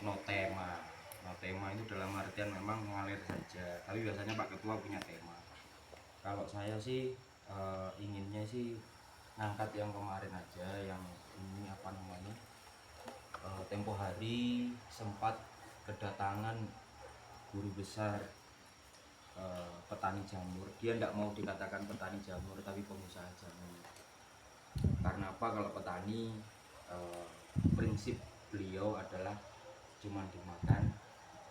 no tema. No tema itu dalam artian memang mengalir saja, tapi biasanya Pak Ketua punya tema. Kalau saya sih inginnya sih ngangkat yang kemarin aja, yang ini apa namanya, tempo hari sempat kedatangan guru besar petani jamur. Dia tidak mau dikatakan petani jamur tapi pengusaha jamur. Karena apa? Kalau petani prinsip beliau adalah cuma dimakan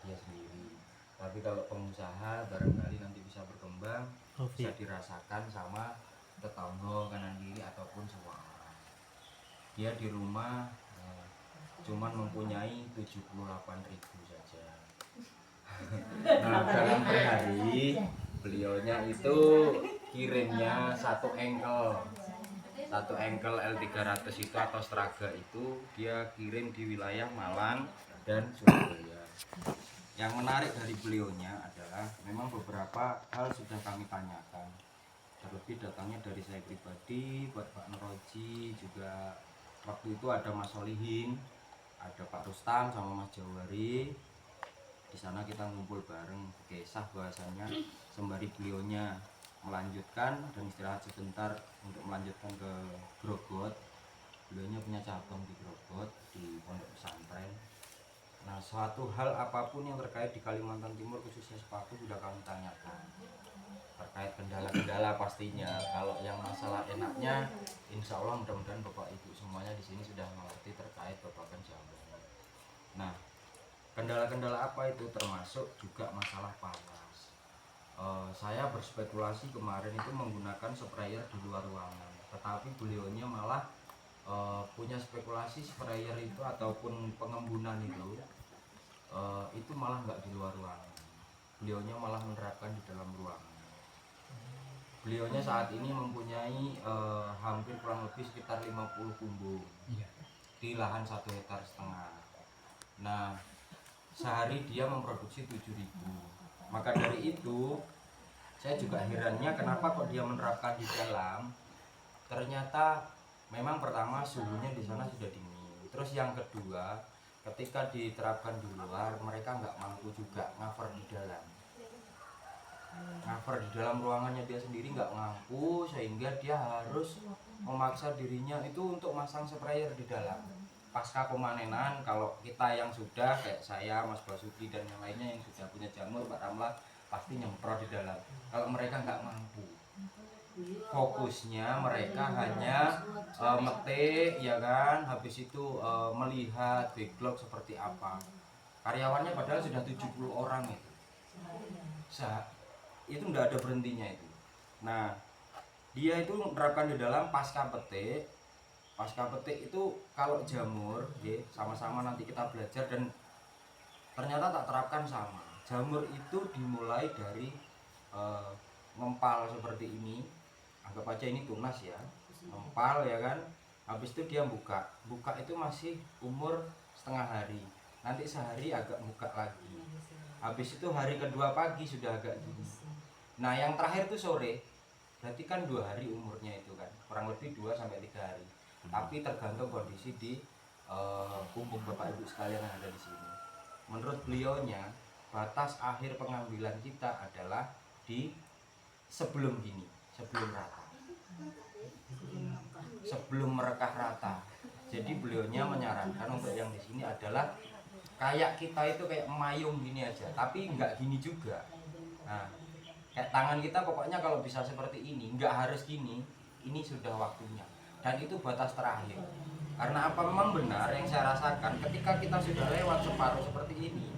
dia sendiri. Tapi kalau pengusaha barangkali nanti bisa berkembang, bisa dirasakan sama tetangga kanan kiri ataupun semua orang. Dia di rumah cuman mempunyai 78.000 saja. Nah, dalam per hari beliaunya itu kirimnya satu engkel L300 itu atau Straga itu dia kirim di wilayah Malang dan Surabaya. Yang menarik dari beliaunya adalah memang beberapa hal sudah kami tanyakan, terlebih datangnya dari saya pribadi, buat Pak Noroji juga. Waktu itu ada Mas Solihin, ada Pak Rustam sama Mas Jawari. Di sana kita ngumpul bareng, kisah bahasanya sembari beliaunya melanjutkan dan istirahat sebentar untuk melanjutkan ke Grogot. Beliaunya punya cabang di Grogot di pondok pesantren. Nah, suatu hal apapun yang terkait di Kalimantan Timur khususnya sepatu sudah kami tanyakan. Terkait kendala-kendala pastinya. Kalau yang masalah enaknya, insya Allah mudah-mudahan Bapak Ibu semuanya di sini sudah mengerti terkait babakan jamur. Nah, kendala-kendala apa itu? Termasuk juga masalah panas. Saya berspekulasi kemarin itu menggunakan sprayer di luar ruangan, tetapi beliaunya malah punya spekulasi sprayer itu ataupun pengembunan itu malah nggak di luar ruangan. Beliaunya malah menerapkan di dalam ruangan. Beliaunya saat ini mempunyai hampir kurang lebih sekitar 50 kumbung di lahan 1,5 hektar. Nah, sehari dia memproduksi 7.000. Maka dari itu saya juga herannya kenapa kok dia menerapkan di dalam. Ternyata memang pertama suhunya di sana sudah dingin. Terus yang kedua, ketika diterapkan di luar mereka nggak mampu juga cover di dalam. Cover di dalam ruangannya dia sendiri nggak mampu, sehingga dia harus memaksa dirinya itu untuk masang sprayer di dalam. Pasca pemanenan, kalau kita yang sudah kayak saya, Mas Basuki dan yang lainnya yang sudah punya jamur, Pak Ramlah pasti nyemprot di dalam. Kalau mereka nggak mampu, fokusnya mereka hanya metik ya kan, habis itu melihat backlog seperti apa. Karyawannya padahal sudah 70 orang itu. Itu nggak ada berhentinya itu. Nah, dia itu menerapkan di dalam pasca petik. Pasca petik itu kalau jamur, ya, sama-sama nanti kita belajar dan ternyata tak terapkan sama. Jamur itu dimulai dari ngempal seperti ini. Anggap aja ini tunas ya, ngempal ya kan. Habis itu dia buka itu masih umur setengah hari. Nanti sehari agak buka lagi. Habis itu hari kedua pagi sudah agak gini. Nah, yang terakhir itu sore. Berarti kan 2 hari umurnya itu kan, kurang lebih 2-3 hari. Tapi tergantung kondisi di kumpul Bapak Ibu sekalian yang ada di sini. Menurut beliaunya, batas akhir pengambilan kita adalah di sebelum gini, sebelum rata, sebelum merekah rata. Jadi beliaunya menyarankan untuk yang di sini adalah kayak kita itu kayak mayung gini aja, tapi nggak gini juga. Nah, kayak tangan kita pokoknya kalau bisa seperti ini, nggak harus gini. Ini sudah waktunya dan itu batas terakhir. Karena apa, memang benar yang saya rasakan, ketika kita sudah lewat separuh seperti ini,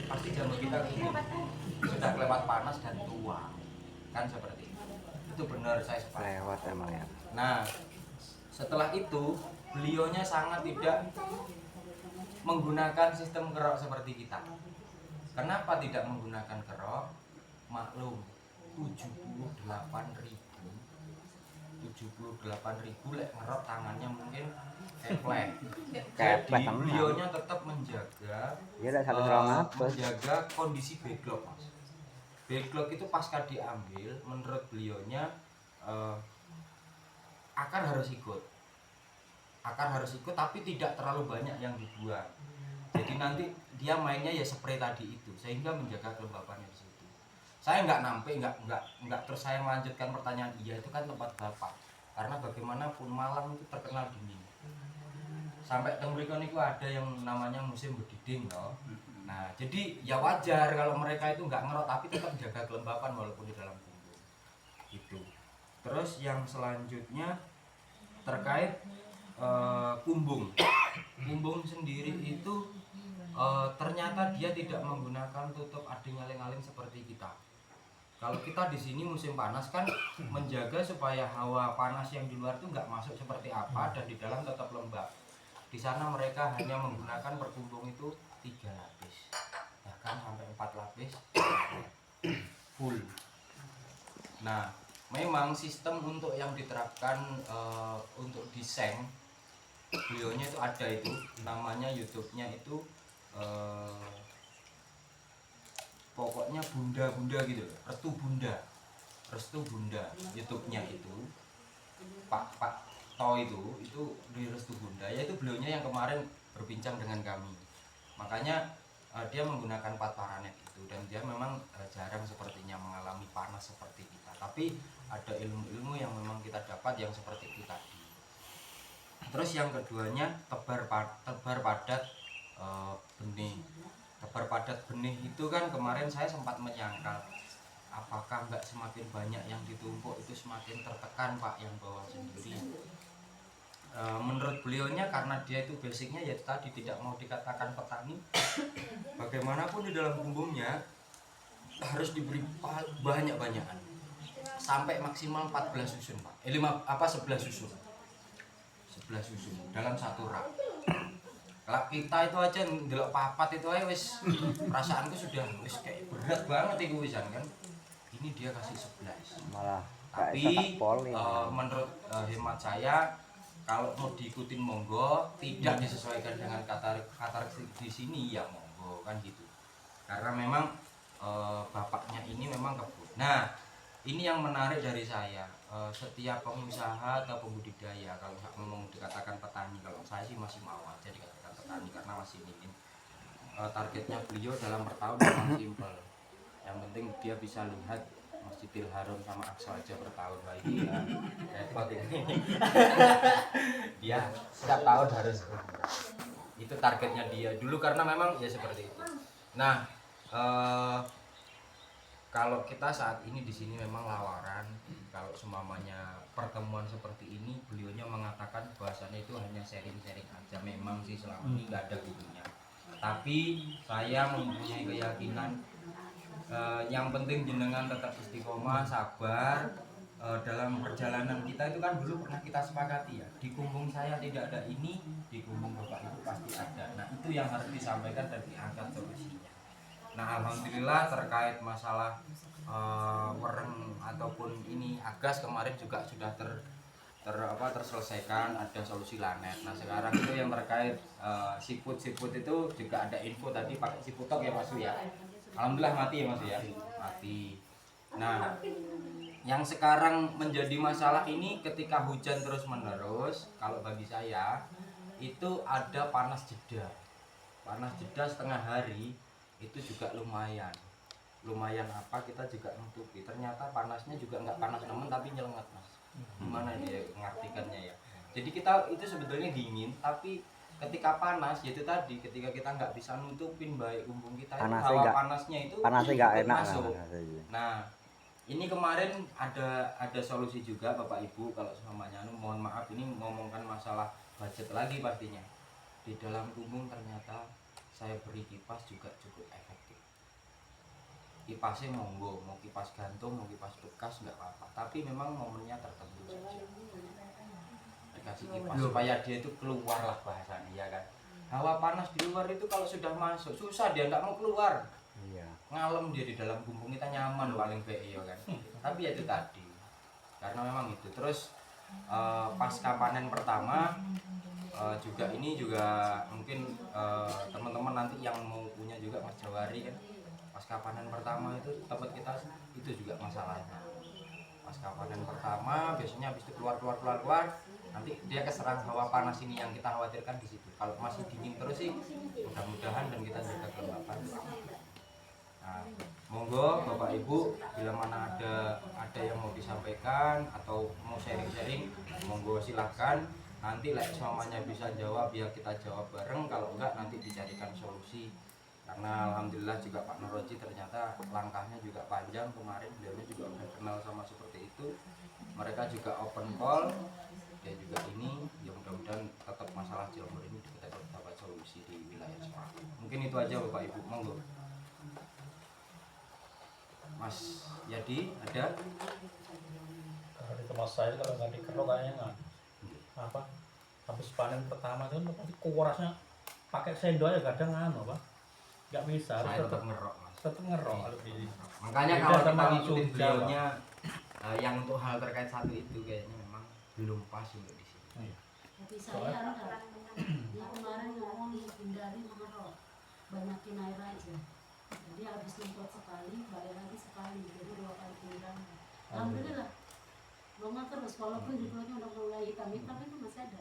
pasti jamur kita ini sudah kelewat panas dan tua, kan seperti itu benar, saya sepakat. Lewat emang ya. Nah, setelah itu beliaunya sangat tidak menggunakan sistem kerok seperti kita. Kenapa tidak menggunakan kerok? Maklum, 78.000 lek ngerok tangannya mungkin keplek. Jadi beliaunya tetap menjaga menjaga kondisi backlog, Mas. Backlog itu pasca diambil, menurut beliaunya akar harus ikut, tapi tidak terlalu banyak yang dibuang. Jadi nanti dia mainnya ya spray tadi itu sehingga menjaga kelembapannya di situ. Saya nggak nampe, nggak terus saya melanjutkan pertanyaan. Iya, itu kan tempat Bapak. Karena bagaimanapun Malang itu terkenal dingin. Sampai teng mriko niku ada yang namanya musim bediding loh. Nah, jadi ya wajar kalau mereka itu nggak ngerot tapi tetap jaga kelembapan walaupun di dalam kumbung. Gitu. Terus yang selanjutnya terkait kumbung. Kumbung sendiri itu ternyata dia tidak menggunakan tutup ading aling-aling seperti kita. Kalau kita di sini musim panas kan menjaga supaya hawa panas yang di luar itu nggak masuk seperti apa dan di dalam tetap lembab. Di sana mereka hanya menggunakan per kumbung itu 3 lapis, bahkan sampai 4 lapis full. Nah, memang sistem untuk yang diterapkan untuk desain beliaunya itu ada itu namanya YouTube-nya itu pokoknya bunda gitu loh, restu bunda YouTube-nya itu Pak To itu di restu bunda, yaitu beliaunya yang kemarin berbincang dengan kami. Makanya dia menggunakan paranet itu dan dia memang jarang sepertinya mengalami panas seperti kita, tapi ada ilmu-ilmu yang memang kita dapat yang seperti itu tadi. Terus yang keduanya tebar padat benih. Tebar padat benih itu kan kemarin saya sempat menyangkal apakah nggak semakin banyak yang ditumpuk itu semakin tertekan Pak yang bawa sendiri. Menurut beliaunya karena dia itu basicnya ya tadi tidak mau dikatakan petani, bagaimanapun di dalam kumbungnya harus diberi banyak-banyakan sampai maksimal 14 susun Pak. 11 susun. 11 susun dalam satu rak. Kalau kita itu aja ndelok papat itu aja wis perasaanku sudah wis kayak berat banget itu wisan kan. Ini dia kasih 11. Malah tapi menurut hemat saya kalau mau diikutin monggo, tidak disesuaikan dengan kata di sini ya monggo kan gitu. Karena memang bapaknya ini memang kebun. Nah, ini yang menarik dari saya. Setiap pengusaha atau pembudidaya kalau ngomong dikatakan petani, kalau saya sih masih mau aja dikatakan petani karena masih minim. Targetnya beliau dalam per tahun memang simpel. Yang penting dia bisa lihat Masjidil Haram sama Aqsa aja per tahun lagi ya. Repot ini. Dia setiap tahun harus itu targetnya dia dulu karena memang ya seperti itu. Nah, kalau kita saat ini di sini memang lawaran. Kalau semuanya pertemuan seperti ini, beliaunya mengatakan bahwasannya itu hanya sharing-sharing aja. Memang sih selama ini nggak ada gurunya. Tapi saya mempunyai keyakinan yang penting jenengan tetap istiqomah, sabar. Dalam perjalanan kita itu kan dulu pernah kita sepakati ya, di kumbung saya tidak ada ini, di kumbung bapak itu pasti ada. Nah, itu yang harus disampaikan dan diangkat solusinya. Nah, alhamdulillah terkait masalah wereng ataupun ini agas kemarin juga sudah terselesaikan, ada solusi lanet. Nah, sekarang itu yang terkait siput itu juga ada info tadi pakai siputok ya Mas ya. Alhamdulillah mati ya Mas ya, mati. Nah, yang sekarang menjadi masalah ini ketika hujan terus menerus, kalau bagi saya itu ada panas jeda setengah hari itu juga lumayan apa kita juga nutupi. Ternyata panasnya juga nggak panas nemen tapi nyelengat Mas. Gimana dia mengartikannya ya, jadi kita itu sebetulnya dingin tapi ketika panas yaitu tadi ketika kita nggak bisa nutupin baik kumbung kita itu hawa panasnya itu nggak enak masuk. Nah, ini kemarin ada solusi juga Bapak Ibu. Kalau semuanya mohon maaf ini ngomongkan masalah budget lagi pastinya. Di dalam kumbung ternyata saya beri kipas juga cukup efektif. Kipasnya monggo, mau kipas gantung, mau kipas bekas nggak apa-apa. Tapi memang momennya tertentu saja. Dikasih kipas supaya dia itu keluar lah bahasanya ya kan. Hawa panas di luar itu kalau sudah masuk susah, dia nggak mau keluar. Iya. Ngalem dia di dalam kumbung kita nyaman paling baik ya kan. Tapi ya itu tadi. Karena memang itu. Terus pasca panen pertama juga ini juga mungkin teman-teman nanti yang mau punya juga Mas Jawari kan. Pasca panen pertama itu tempat kita itu juga masalahnya. Pasca panen pertama biasanya habis itu keluar nanti dia keserang hawa panas ini yang kita khawatirkan di situ. Kalau masih dingin terus sih mudah-mudahan dan kita jaga kelembapan. Nah, monggo Bapak Ibu bila mana ada yang mau disampaikan atau mau sharing-sharing, monggo silahkan. Nanti semuanya bisa jawab ya kita jawab bareng, kalau enggak nanti dicarikan solusi. Karena alhamdulillah juga Pak Nuroji ternyata langkahnya juga panjang, kemarin beliau juga udah kenal sama seperti itu. Mereka juga open call, ya juga ini, ya mudah-mudahan tetap masalah jamur ini kita dapat solusi di wilayah Semarang. Mungkin itu aja Bapak Ibu, monggo. Mas Yadi ada? Kalau di tempat saya kalau nggak dikerok kayaknya nggak apa, habis panen pertama itu pasti kurasnya pakai sendok aja kadang apa, nggak bisa, harus Saya tetap ngerok Mas. tetap ngerok kalau di Makanya beda kalau sama kita langsung ngikutin beliaunya yang untuk hal terkait satu itu kayaknya memang belum pas untuk di sini. Tapi saya enggak. Dia kemarin ngomong hindari mengerok, banyakin air aja. Jadi habis nyemprot sekali, balik lagi sekali, jadi 2 kali penyiraman. Alhamdulillah. Lama terus, walaupun di kulitnya udah mulai hitam-hitam itu masih ada.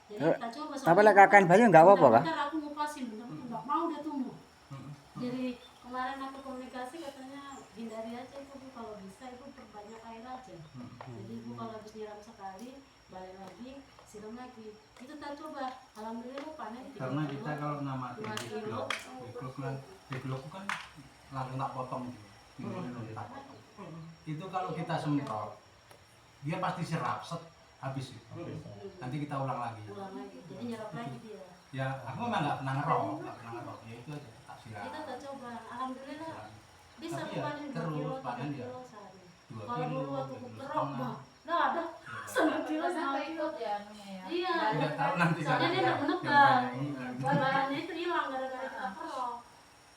Jadi kita coba. Tapi lek kakan banyu enggak apa-apa, Kak? Bentar aku ngupasin, enggak mau dia tumbuh. Jadi kemarin aku komunikasi katanya hindari aja itu Bu, kalau bisa itu perbanyak air aja. Jadi Bu kalau habis nyiram sekali, balik lagi, siram lagi. Itu kita coba, alhamdulillah panen. Karena kita kalau nama Dua kilo. deglok kan langsung tak potong tak potong. Itu kalau kita semprot dia pasti serap set habis itu. Nanti kita ulang lagi. Ulang lagi, jadi nyerap lagi dia. Ya aku memang nggak pernah ngerok, ya itu aja tak siram. Kita coba, alhamdulillah bisa Tapi ya, panen 2 terus kilo, 3 panen ya. kilo sehari. 2 Kalau kilo, dulu waktu 2 kilo kerok setengah. mah, nggak ada, 1 kilo, 1 kilo. Iya, Tidak tahu nanti soalnya dia saya udah menekan. yang Bahannya itu hilang gara-gara kita kerok.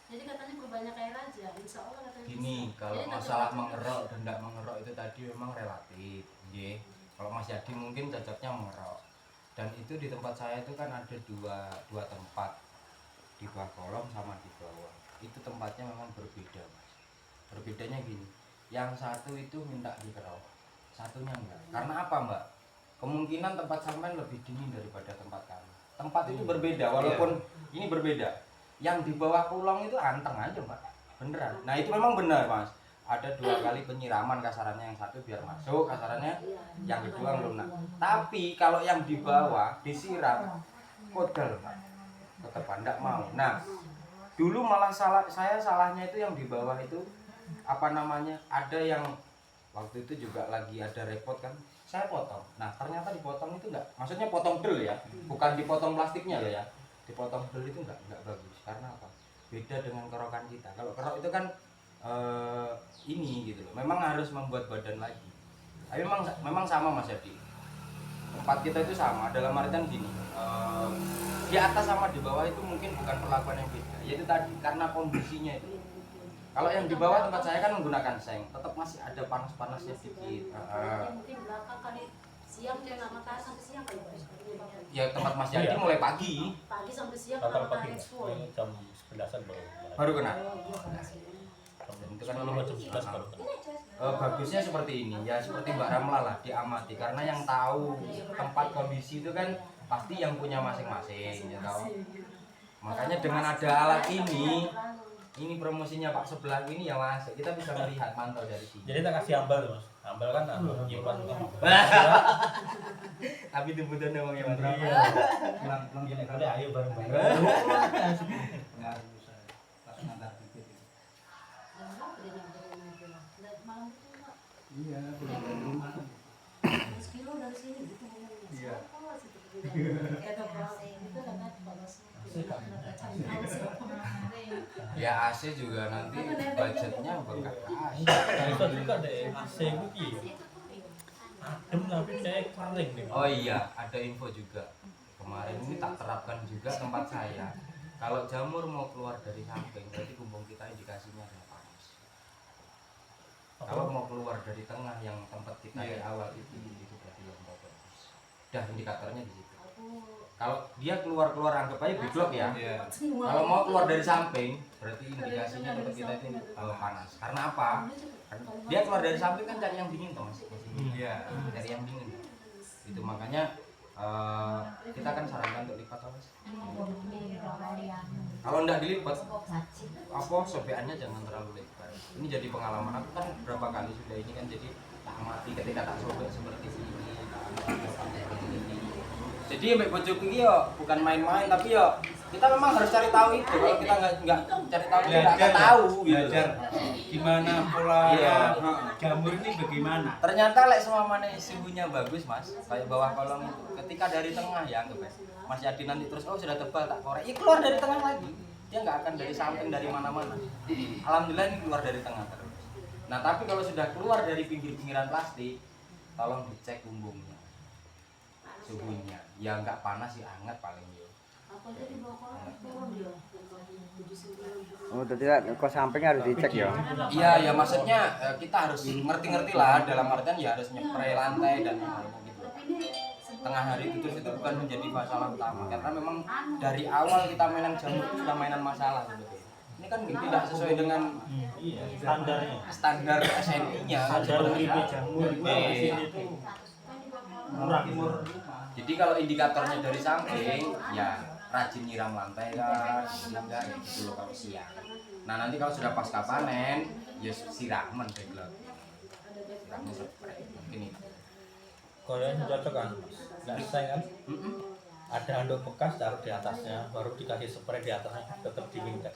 Jadi katanya perbanyak air aja, insya Allah katanya Gini, bisa. kalau Jadi kita masalah coba. mengerok dan tidak mengerok itu tadi memang relatif, nggih. Kalau Mas Yadi mungkin cocoknya mengerok. Dan itu di tempat saya itu kan ada dua tempat, di bawah kolom sama di bawah. Itu tempatnya memang berbeda, Mas. Berbedanya gini, yang satu itu minta dikerok, satunya enggak. Karena apa, Mbak? Kemungkinan tempat sampean lebih dingin daripada tempat kami. Tempat itu berbeda, walaupun ini berbeda. Yang di bawah kolong itu anteng aja, Mbak. Beneran. Nah itu memang benar, Mas. Ada 2 kali penyiraman kasarannya, yang satu biar masuk kasarannya, yang kedua ngelunak. Tapi kalau yang di bawah disiram kodal, Pak. Tetap enggak mau. Nah, dulu malah saya salahnya itu yang di bawah itu apa namanya? Ada yang waktu itu juga lagi ada repot kan. Saya potong. Nah, ternyata dipotong itu enggak. Maksudnya potong del ya, bukan dipotong plastiknya loh ya. Dipotong del itu enggak bagus. Karena apa? Beda dengan kerokan kita. Kalau kerok itu kan ini gitu loh. Memang harus membuat badan lagi. Tapi memang sama Mas Yadi. Tempat kita itu sama. Dalam artian gini, di atas sama di bawah itu mungkin bukan perlakuan yang beda. Yaitu tadi karena kondisinya itu. Kalau yang di bawah tempat saya kan menggunakan seng, tetap masih ada panas-panasnya sedikit. Jadi mungkin belakang kali siang dia nggak matahari sampai siang kali Pak. Ya tempat Mas Yadi mulai pagi Pagi sampai siang total kalau pagi matahari full. ini jam 11-an baru kena. itu Itu kan kan jam 11 baru kena. Bagusnya seperti ini ya, seperti Mbak Ramla lah, diamati karena yang tahu tempat kondisi itu kan pasti yang punya masing-masing ya tahu. Makanya dengan ada alat ini promosinya Pak sebelah ini ya Mas, kita bisa melihat mantau dari sini. Jadi kita kasih ambal tuh Mas, ambal kan nyimpan Tapi dibutuhin emang ya Mas. pulang Iya, boleh ayo bareng-bareng. nggak usah langsung antar bibit. Malam itu Pak, Iya, pulang dari rumah. 100 kilo dari sini gitu ngomongnya. Iya. Siapa sih itu bilang? Kata Pak, itu kan balas. Ya AC juga nanti budgetnya bengkak AC. Bisa juga deh AC itu iya. Adem tapi kayak kering nih. Oh iya, ada info juga. Kemarin ini tak terapkan juga tempat saya. Kalau jamur mau keluar dari samping, berarti kumbung kita indikasinya adalah panas. Kalau mau keluar dari tengah yang tempat kita di awal itu berarti lembab bagus. Dah indikatornya di situ. Kalau dia keluar anggap aja biblok ya. Iya. Kalau mau keluar dari samping, berarti indikasinya tempat kita itu panas. Karena apa? Dia keluar dari samping kan cari yang dingin toh Mas. Iya. Cari yang dingin. Itu makanya kita kan sarankan untuk lipat Mas. Kalau nggak dilipat, apa sobekannya jangan terlalu lebar. Ini jadi pengalaman aku kan berapa kali sudah ini kan, jadi tak mati ketika tak sobek seperti ini, tak amati seperti ini. Jadi mbak bojoku ini ya bukan main-main, tapi ya kita memang harus cari tahu itu. Kalau kita nggak cari tahu, kita nggak akan tahu gitu. belajar gimana pola Iya. jamur ini bagaimana. Ternyata lek semamane suhunya bagus Mas, kayak bawah kolong itu. Ketika dari tengah ya anggap ya, Mas Yadi nanti terus oh sudah tebal tak korek, keluar dari tengah lagi. Dia nggak akan dari samping dari mana-mana. Alhamdulillah ini keluar dari tengah terus. Nah tapi kalau sudah keluar dari pinggir-pinggiran plastik, tolong dicek umbungnya, suhunya. Ya nggak panas ya hangat paling yo. Apa jadi bawah turun ya? Oh, tidak kok samping harus dicek ya. Iya ya maksudnya kita harus ngerti-ngerti lah, dalam artian ya harus nyepray lantai dan yang lainnya gitu. Tengah hari itu terus itu bukan menjadi masalah utama karena memang dari awal kita mainan jamur itu sudah mainan masalah sebetulnya. Ini kan tidak sesuai dengan Iya, standarnya. standar SNI-nya kan Standar seperti uripe itu. jamur di sini itu murah. Jadi kalau indikatornya dari samping ya rajin nyiram lantai kan, enggak ya gitu loh kalau siang. Nah nanti kalau sudah pasca panen ya siraman reguler. Siraman spray mungkin itu. Kayaknya cocok kan, nggak selesai kan? Mm-mm. Ada handuk bekas taruh di atasnya, baru dikasih spray di atasnya, tetap dingin kayak